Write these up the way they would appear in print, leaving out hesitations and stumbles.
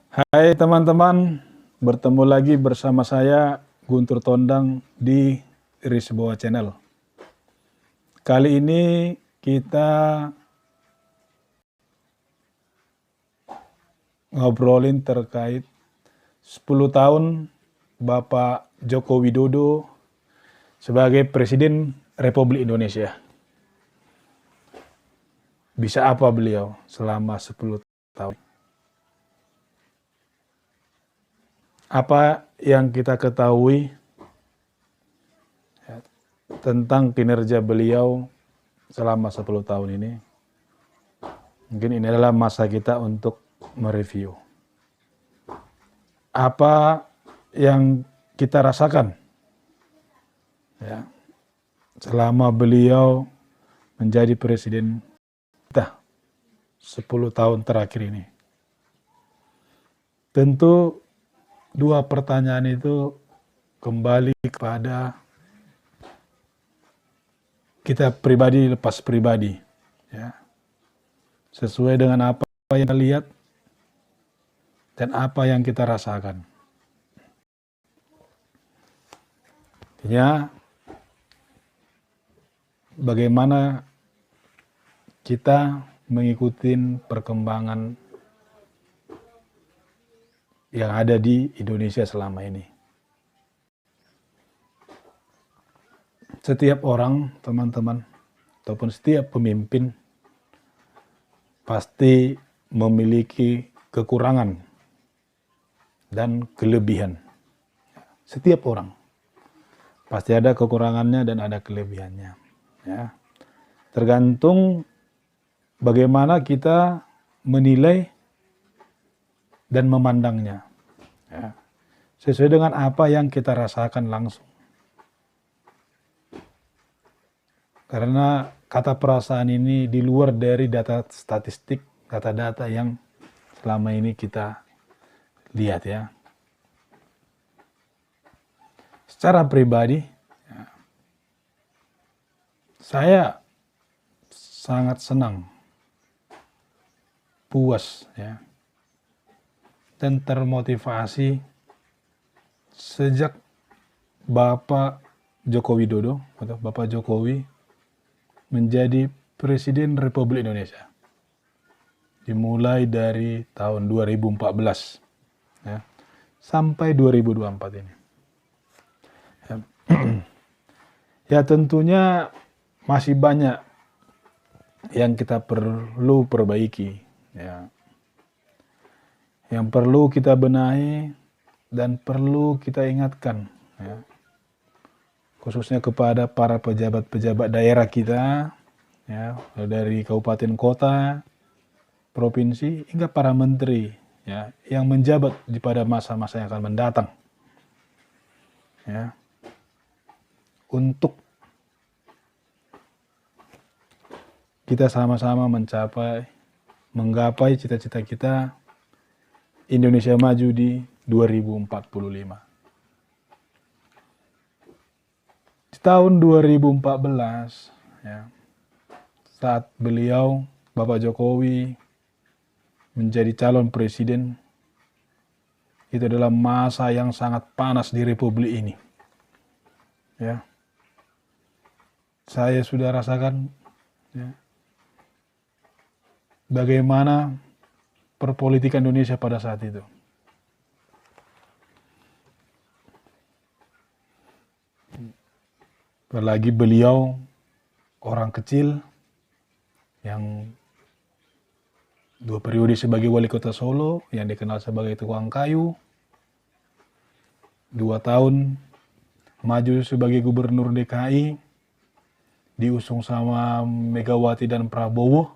Hai teman-teman, bertemu lagi bersama saya Guntur Tondang di Risboa Channel. Kali ini kita ngobrolin terkait 10 tahun Bapak Joko Widodo sebagai Presiden Republik Indonesia. Bisa apa beliau selama 10 tahun? Apa yang kita ketahui tentang kinerja beliau selama 10 tahun ini? Mungkin ini adalah masa kita untuk mereview. Apa yang kita rasakan ya, selama beliau menjadi presiden kita 10 tahun terakhir ini. Tentu dua pertanyaan itu kembali kepada kita pribadi lepas pribadi, ya, sesuai dengan apa yang kita lihat dan apa yang kita rasakan. Ya, bagaimana kita mengikuti perkembangan yang ada di Indonesia selama ini. Setiap orang, teman-teman, ataupun setiap pemimpin pasti memiliki kekurangan dan kelebihan. Setiap orang pasti ada kekurangannya dan ada kelebihannya. Ya. Tergantung bagaimana kita menilai dan memandangnya. Ya. Sesuai dengan apa yang kita rasakan langsung. Karena kata perasaan ini di luar dari data statistik, data-data yang selama ini kita lihat ya. Secara pribadi, ya, saya sangat senang, puas ya, dan termotivasi sejak Bapak Joko Widodo atau Bapak Jokowi menjadi Presiden Republik Indonesia. Dimulai dari tahun 2014 ya, sampai 2024 ini. Ya, ya tentunya masih banyak yang kita perlu perbaiki. Ya. Yang perlu kita benahi dan perlu kita ingatkan. Ya. Khususnya kepada para pejabat-pejabat daerah kita, ya, dari kabupaten kota, provinsi, hingga para menteri ya, yang menjabat di pada masa-masa yang akan mendatang. Ya, untuk kita sama-sama menggapai cita-cita kita Indonesia maju di 2045. Di tahun 2014, ya, saat beliau, Bapak Jokowi, menjadi calon presiden, itu adalah masa yang sangat panas di Republik ini. Ya, saya sudah rasakan ya, bagaimana perpolitikan Indonesia pada saat itu. Apalagi beliau orang kecil yang 2 periode sebagai wali kota Solo, yang dikenal sebagai tukang kayu, 2 tahun maju sebagai gubernur DKI, diusung sama Megawati dan Prabowo,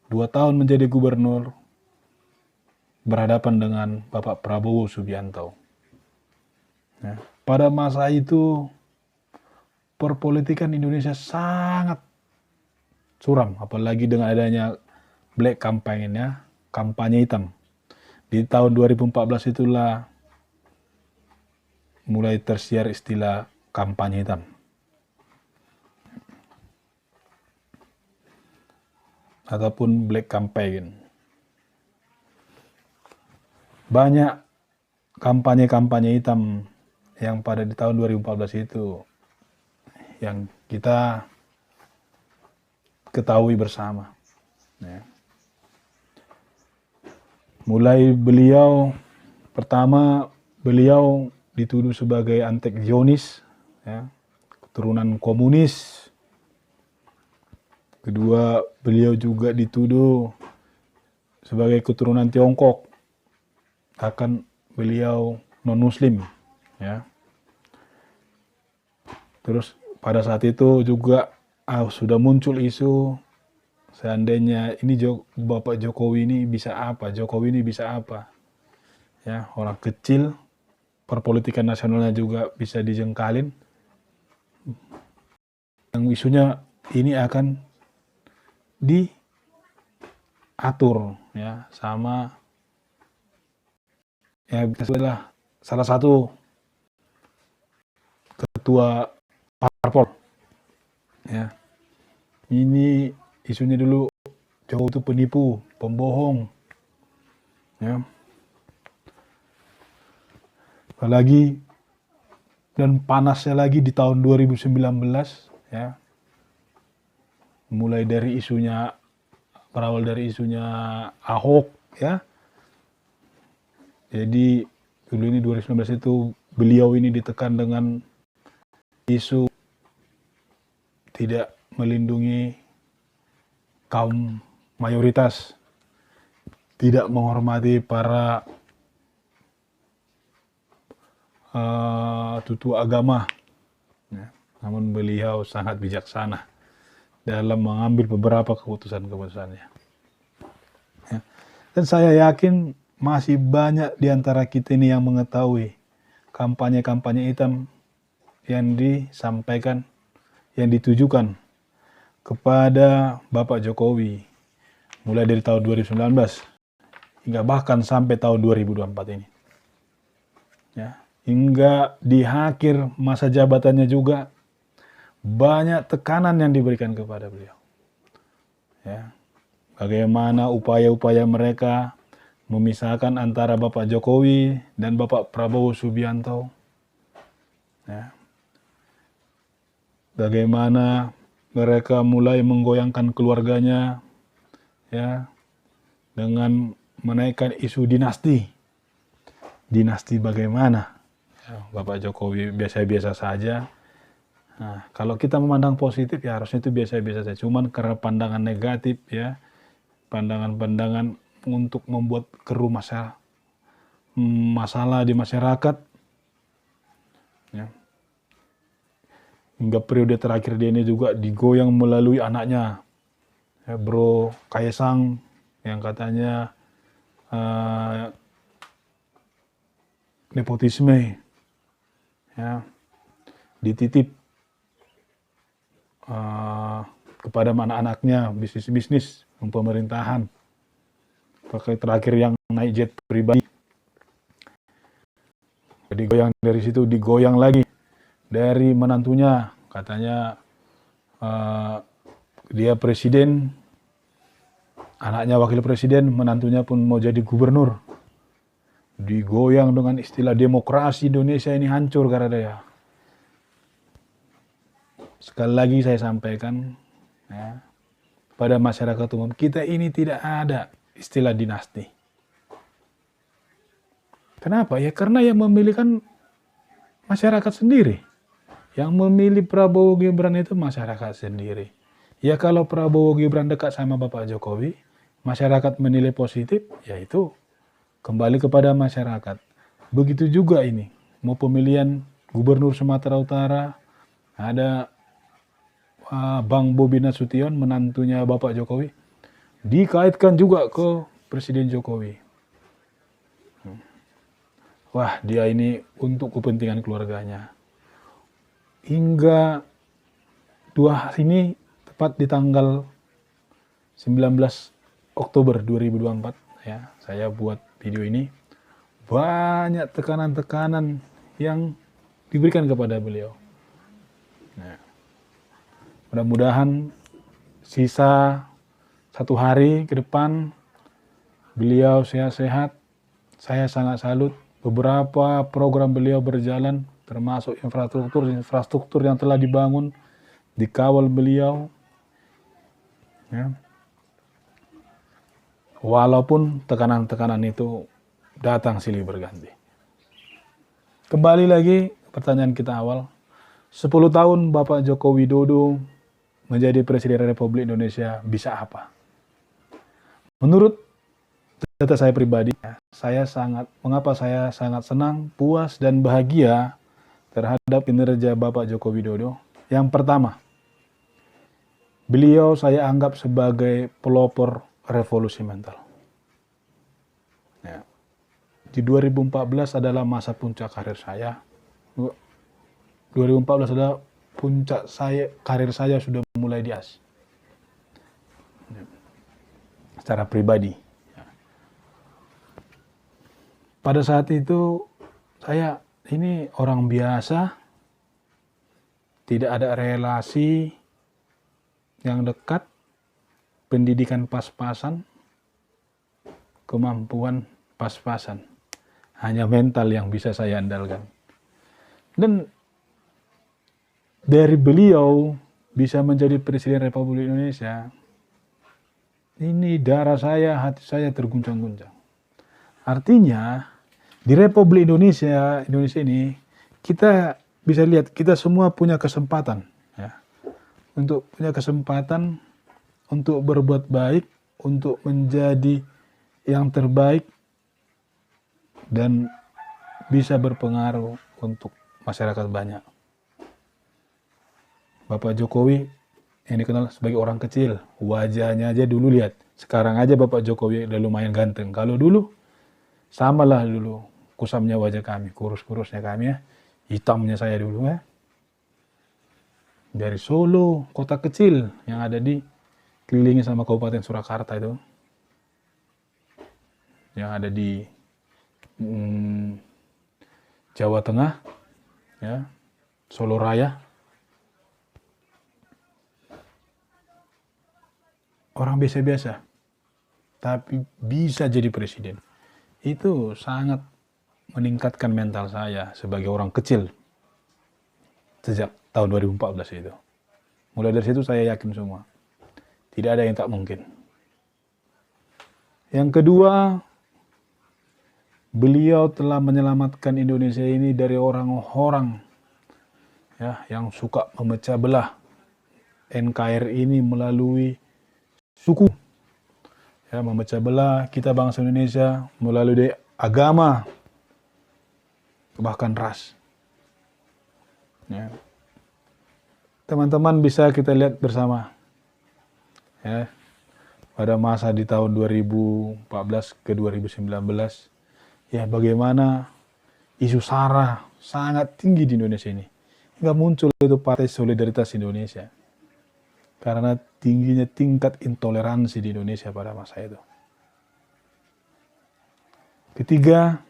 2 tahun menjadi gubernur, berhadapan dengan Bapak Prabowo Subianto. Ya, pada masa itu perpolitikan Indonesia sangat suram, apalagi dengan adanya black campaign-nya, kampanye hitam. Di tahun 2014 itulah mulai tersiar istilah kampanye hitam. Ataupun black campaign. banyak kampanye-kampanye hitam yang pada di tahun 2014 itu yang kita ketahui bersama. Ya. Mulai pertama beliau dituduh sebagai antek Zionis, ya, keturunan komunis. Kedua, beliau juga dituduh sebagai keturunan Tiongkok, akan beliau non-muslim, ya. Terus pada saat itu juga sudah muncul isu seandainya ini Bapak Jokowi ini bisa apa, ya, orang kecil, perpolitikan nasionalnya juga bisa dijengkalin, yang isunya ini akan diatur, ya, sama ya adalah salah satu ketua parpol, ya. Ini isunya dulu Jokowi itu penipu, pembohong, ya. Apalagi dan panasnya lagi di tahun 2019, ya. Mulai dari berawal dari isunya Ahok, ya. Jadi dulu ini 2019 itu beliau ini ditekan dengan isu tidak melindungi kaum mayoritas, tidak menghormati para tutua agama, ya. Namun beliau sangat bijaksana dalam mengambil beberapa keputusan-keputusannya, ya. Dan saya yakin masih banyak di antara kita ini yang mengetahui kampanye-kampanye hitam yang disampaikan, yang ditujukan kepada Bapak Jokowi mulai dari tahun 2019 hingga bahkan sampai tahun 2024 ini, ya. Hingga di akhir masa jabatannya juga banyak tekanan yang diberikan kepada beliau, ya. Bagaimana upaya-upaya mereka memisahkan antara Bapak Jokowi dan Bapak Prabowo Subianto, ya. Bagaimana mereka mulai menggoyangkan keluarganya, ya, dengan menaikkan isu dinasti. Dinasti bagaimana? Ya, Bapak Jokowi biasa-biasa saja. Nah, kalau kita memandang positif ya harusnya itu biasa-biasa saja. Cuman karena pandangan negatif, ya, pandangan-pandangan untuk membuat keruh masalah di masyarakat, ya. Hingga periode terakhir dia ini juga digoyang melalui anaknya, ya, Bro Kaesang, yang katanya nepotisme, ya, dititip kepada anak-anaknya bisnis-bisnis pemerintahan. Pakai terakhir yang naik jet pribadi, digoyang dari situ, digoyang lagi dari menantunya, katanya dia presiden, anaknya wakil presiden, menantunya pun mau jadi gubernur. Digoyang dengan istilah demokrasi Indonesia ini hancur karena dia. Sekali lagi saya sampaikan, ya, pada masyarakat umum, kita ini tidak ada istilah dinasti. Kenapa? Ya karena yang memilih kan masyarakat sendiri. Yang memilih Prabowo Gibran itu masyarakat sendiri. Ya kalau Prabowo Gibran dekat sama Bapak Jokowi, masyarakat menilai positif, yaitu kembali kepada masyarakat. Begitu juga ini, mau pemilihan Gubernur Sumatera Utara, ada Bang Bobi Nasution, menantunya Bapak Jokowi, dikaitkan juga ke Presiden Jokowi. Wah, dia ini untuk kepentingan keluarganya. Hingga ini tepat di tanggal 19 Oktober 2024, ya, saya buat video ini, banyak tekanan-tekanan yang diberikan kepada beliau. Nah, mudah-mudahan sisa 1 hari ke depan beliau sehat-sehat, Saya sangat salut beberapa program beliau berjalan, termasuk infrastruktur yang telah dibangun, dikawal beliau. Ya. Walaupun tekanan-tekanan itu datang silih berganti. Kembali lagi pertanyaan kita awal. 10 tahun Bapak Joko Widodo menjadi Presiden Republik Indonesia bisa apa? Menurut data saya pribadi, mengapa saya sangat senang, puas, dan bahagia terhadap kinerja Bapak Joko Widodo. Yang pertama, beliau saya anggap sebagai pelopor revolusi mental. Ya. Di 2014 adalah masa puncak karir saya. 2014 adalah puncak karir saya sudah mulai di atas. Secara pribadi. Pada saat itu saya ini orang biasa, tidak ada relasi yang dekat, pendidikan pas-pasan, kemampuan pas-pasan. Hanya mental yang bisa saya andalkan. Dan dari beliau bisa menjadi Presiden Republik Indonesia, ini darah saya, hati saya terguncang-guncang. Artinya, di Republik Indonesia ini, kita bisa lihat, kita semua punya kesempatan. Ya, untuk punya kesempatan untuk berbuat baik, untuk menjadi yang terbaik, dan bisa berpengaruh untuk masyarakat banyak. Bapak Jokowi yang dikenal sebagai orang kecil, wajahnya aja dulu lihat. Sekarang aja Bapak Jokowi udah lumayan ganteng. Kalau dulu, samalah dulu kusamnya wajah kami, kurus-kurusnya kami ya, hitamnya saya dulu ya. Dari Solo, kota kecil yang ada di kelilingi sama Kabupaten Surakarta itu, yang ada di Jawa Tengah, ya, Solo Raya. Orang biasa-biasa, tapi bisa jadi presiden. Itu sangat meningkatkan mental saya sebagai orang kecil sejak tahun 2014 itu. Mulai dari situ saya yakin semua. Tidak ada yang tak mungkin. Yang kedua, beliau telah menyelamatkan Indonesia ini dari orang-orang ya, yang suka memecah belah NKRI ini melalui suku. Ya, memecah belah kita bangsa Indonesia melalui agama, bahkan ras. Ya. Teman-teman bisa kita lihat bersama. Ya, pada masa di tahun 2014 ke 2019, ya bagaimana isu SARA sangat tinggi di Indonesia ini. Hingga muncul itu Partai Solidaritas Indonesia. Karena tingginya tingkat intoleransi di Indonesia pada masa itu. Ketiga,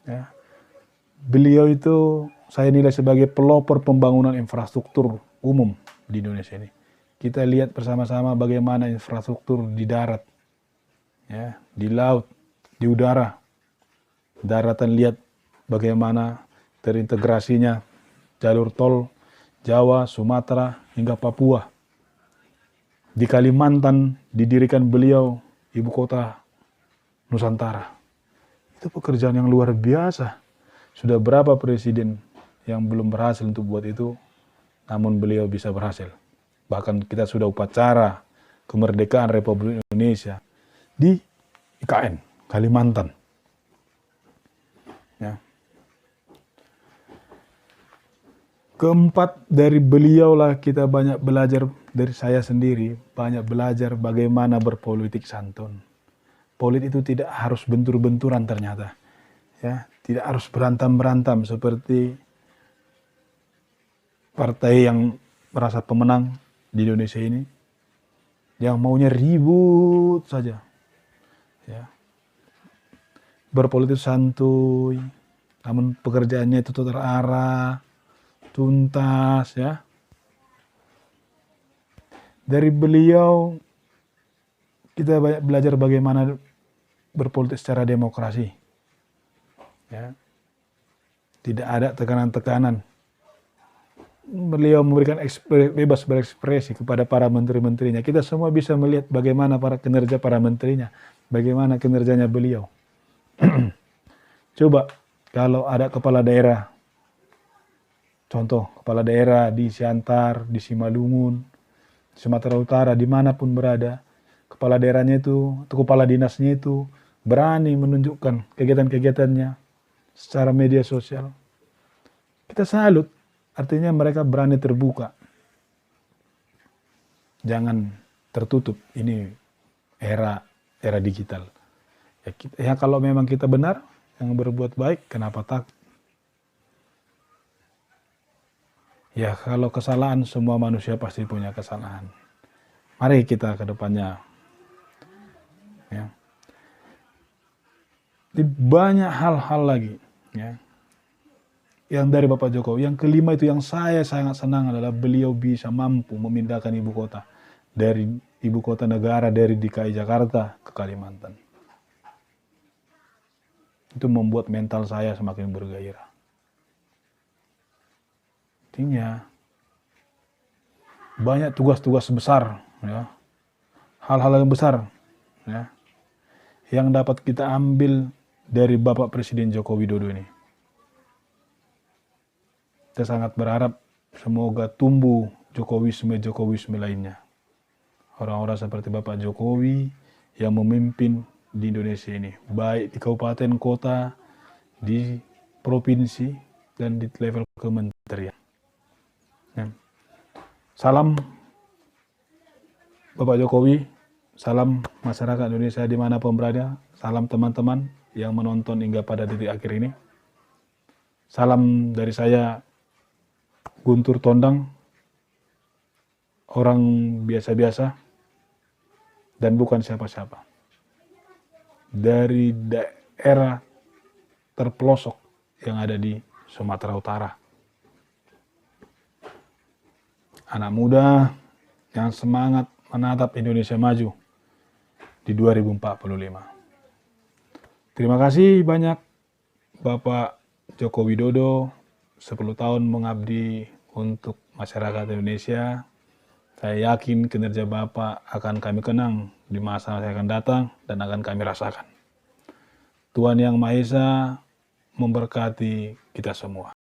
ya, beliau itu saya nilai sebagai pelopor pembangunan infrastruktur umum di Indonesia ini. Kita lihat bersama-sama bagaimana infrastruktur di darat, ya, di laut, di udara. Daratan lihat bagaimana terintegrasinya jalur tol Jawa, Sumatera, hingga Papua. Di Kalimantan didirikan beliau ibu kota Nusantara. Itu pekerjaan yang luar biasa. Sudah berapa presiden yang belum berhasil untuk buat itu, namun beliau bisa berhasil. Bahkan kita sudah upacara kemerdekaan Republik Indonesia di IKN, Kalimantan. Ya. Keempat, dari beliau lah kita banyak belajar, dari saya sendiri banyak belajar bagaimana berpolitik santun. Politik itu tidak harus bentur-benturan ternyata. Ya, tidak harus berantam-berantam seperti partai yang merasa pemenang di Indonesia ini, yang maunya ribut saja. Ya. Berpolitik santuy, namun pekerjaannya itu terarah, tuntas, ya. Dari beliau kita banyak belajar bagaimana berpolitik secara demokrasi. Ya. Tidak ada tekanan-tekanan. Beliau memberikan bebas berekspresi kepada para menteri-menterinya. Kita semua bisa melihat bagaimana kinerja para menterinya, bagaimana kinerjanya beliau. Coba kalau ada kepala daerah, contoh kepala daerah di Siantar, di Simalungun, Sumatera Utara, dimanapun berada, kepala daerahnya itu, atau kepala dinasnya itu berani menunjukkan kegiatan-kegiatannya secara media sosial. Kita salut, artinya mereka berani terbuka. Jangan tertutup, ini era digital. Ya kalau memang kita benar, yang berbuat baik, kenapa takut? Ya kalau kesalahan, semua manusia pasti punya kesalahan. Mari kita ke depannya. Ya. Banyak hal-hal lagi. Ya. Yang dari Bapak Jokowi. Yang kelima itu yang saya sangat senang adalah beliau bisa mampu memindahkan ibu kota dari ibu kota negara dari DKI Jakarta ke Kalimantan. Itu membuat mental saya semakin bergairah. Artinya banyak tugas-tugas besar, ya, hal-hal yang besar, ya, yang dapat kita ambil dari Bapak Presiden Joko Widodo ini. Kita sangat berharap semoga tumbuh Jokowisme lainnya. Orang-orang seperti Bapak Jokowi yang memimpin di Indonesia ini, baik di kabupaten, kota, di provinsi, dan di level kementerian. Ya. Salam Bapak Jokowi, salam masyarakat Indonesia dimanapun berada, salam teman-teman yang menonton hingga pada titik akhir ini. Salam dari saya, Guntur Tondang, orang biasa-biasa dan bukan siapa-siapa. Dari daerah terpelosok yang ada di Sumatera Utara. Anak muda yang semangat menatap Indonesia maju di 2045. Terima kasih banyak Bapak Joko Widodo, 10 tahun mengabdi untuk masyarakat Indonesia. Saya yakin kinerja Bapak akan kami kenang di masa yang akan datang dan akan kami rasakan. Tuhan Yang Maha Esa memberkati kita semua.